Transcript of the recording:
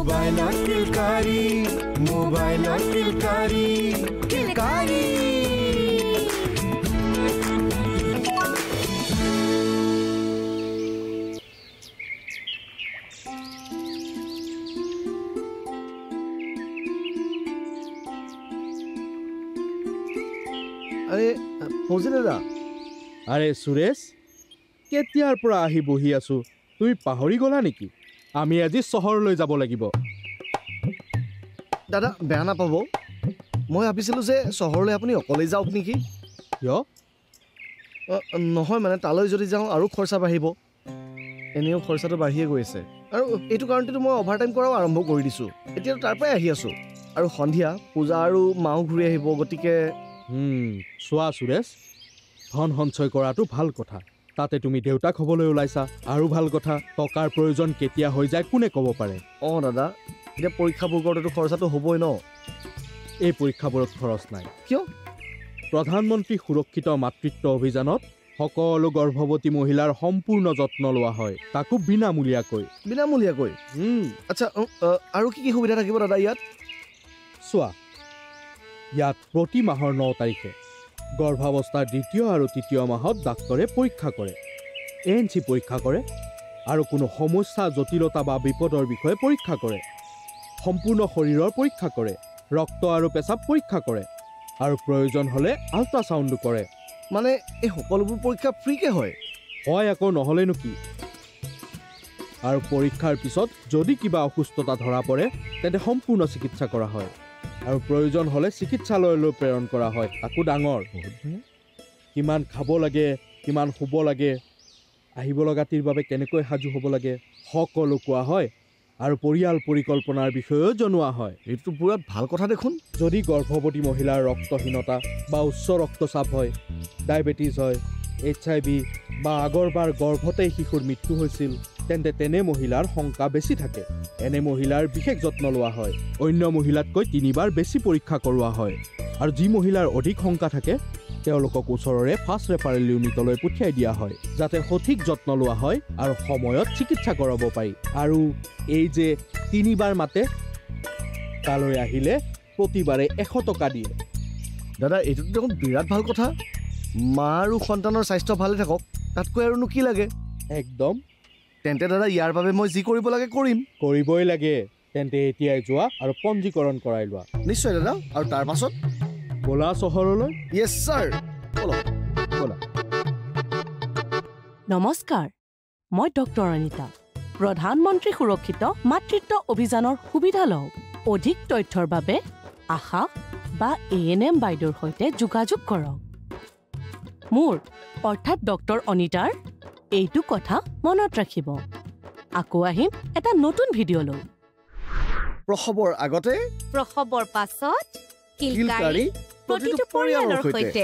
মোবাইলত কিলকাৰী মোবাইলত কিলকাৰী কিলকাৰী আৰে ফৌজি দাদা আৰে সুৰেশ কেতিয়াৰ পৰা আহি বহি আছো তুমি পাহৰি গলা নেকি আমি আজি চহৰলৈ যাব লাগিব দাদা বেয়া নাপাব মই ভাবিছিলোঁ যে চহৰলৈ আপুনি অকলেই যাওক নেকি কিয় নহয় মানে তালৈ যদি যাওঁ আৰু খৰচা বাঢ়িব এনেও খৰচাটো বাঢ়িয়ে গৈ আছে আৰু এইটো কাৰণেতো মই অভাৰ টাইম কৰাও আৰম্ভ কৰি দিছোঁ এতিয়াতো তাৰ পৰাই আহি আছোঁ আৰু সন্ধিয়া পূজা আৰু মাও ঘূৰি আহিব গতিকে চোৱা সুৰেশ ধন সঞ্চয় কৰাটো ভাল কথা তাতে তুমি দেউতাক হ'বলৈ ওলাইছা আৰু ভাল কথা টকাৰ প্ৰয়োজন কেতিয়া হৈ যায় কোনে ক'ব পাৰে অঁ দাদা এতিয়া পৰীক্ষাবোৰ কৰোঁতেতো খৰচাটো হ'বই ন এই পৰীক্ষাবোৰত খৰচ নাই কিয় প্ৰধানমন্ত্ৰী সুৰক্ষিত মাতৃত্ব অভিযানত সকলো গৰ্ভৱতী মহিলাৰ সম্পূৰ্ণ যত্ন লোৱা হয় তাকো বিনামূলীয়াকৈ আচ্ছা আৰু কি কি সুবিধা থাকিব দাদা ইয়াত চোৱা ইয়াত প্ৰতি মাহৰ 9 তাৰিখে গৰ্ভাৱস্থাৰ দ্বিতীয় আৰু তৃতীয় মাহত ডাক্তৰে পৰীক্ষা কৰে ANC পৰীক্ষা কৰে আৰু কোনো সমস্যা জটিলতা বা বিপদৰ বিষয়ে পৰীক্ষা কৰে সম্পূৰ্ণ শৰীৰৰ পৰীক্ষা কৰে ৰক্ত আৰু পেচাব পৰীক্ষা কৰে আৰু প্ৰয়োজন হ'লে আল্ট্ৰাছাউণ্ডো কৰে মানে এই সকলোবোৰ পৰীক্ষা ফ্ৰীকে হয় আকৌ নহ'লেনো কি আৰু পৰীক্ষাৰ পিছত যদি কিবা অসুস্থতা ধৰা পৰে তেন্তে সম্পূৰ্ণ চিকিৎসা কৰা হয় আৰু প্ৰয়োজন হ'লে চিকিৎসালয়লৈ প্ৰেৰণ কৰা হয় আকৌ ডাঙৰ কিমান খাব লাগে কিমান শুব লাগে আহিব লগাটিৰ বাবে কেনেকৈ সাজু হ'ব লাগে সকলো কোৱা হয় আৰু পৰিয়াল পৰিকল্পনাৰ বিষয়েও জনোৱা হয় এইটো পুৰা ভাল কথা দেখোন যদি গৰ্ভৱতী মহিলাৰ ৰক্তহীনতা বা উচ্চ ৰক্তচাপ হয় ডায়েবেটিছ হয় HIV বা আগৰবাৰ গৰ্ভতেই শিশুৰ মৃত্যু হৈছিল তেন্তে তেনে মহিলাৰ শংকা বেছি থাকে এনে মহিলাৰ বিশেষ যত্ন লোৱা হয় অন্য মহিলাতকৈ 3 বাৰ বেছি পৰীক্ষা কৰোৱা হয় আৰু যি মহিলাৰ অধিক শংকা থাকে তেওঁলোকক ওচৰৰে ফাৰ্ষ্ট ৰেফাৰেল ইউনিটলৈ পঠিয়াই দিয়া হয় যাতে সঠিক যত্ন লোৱা হয় আৰু সময়ত চিকিৎসা কৰাব পাৰি আৰু এই যে 3 বাৰ মাতে তালৈ আহিলে প্ৰতিবাৰে 100 টকা দিয়ে দাদা এইটো দেখোন বিৰাট ভাল কথা মা আৰু সন্তানৰ স্বাস্থ্য ভালে থাকক তাতকৈ আৰুনো কি লাগে একদম তেন্তে দাদা ইয়াৰ বাবে মই যি কৰিব লাগে কৰিবই লাগে তেন্তে এতিয়াই যোৱা আৰু পঞ্জীকৰণ কৰাই লোৱা নিশ্চয় দাদা আৰু তাৰ পাছত বলা চহৰলৈ ইয়েছ ছাৰ বলা নমস্কাৰ মই ডক্টৰ অনিতা প্ৰধানমন্ত্ৰী সুৰক্ষিত মাতৃত্ব অভিযানৰ সুবিধা লওক অধিক তথ্যৰ বাবে আশা বা ANM বাইদেউৰ সৈতে যোগাযোগ কৰক মোৰ অৰ্থাৎ ডক্টৰ অনিতাৰ এইটো কথা মনত ৰাখিব আকৌ আহিম এটা নতুন ভিডিঅ' লৈ প্ৰসৱৰ আগতে প্ৰসৱৰ পাছত কিলকাৰী প্ৰতিটো পৰিয়ালৰ সৈতে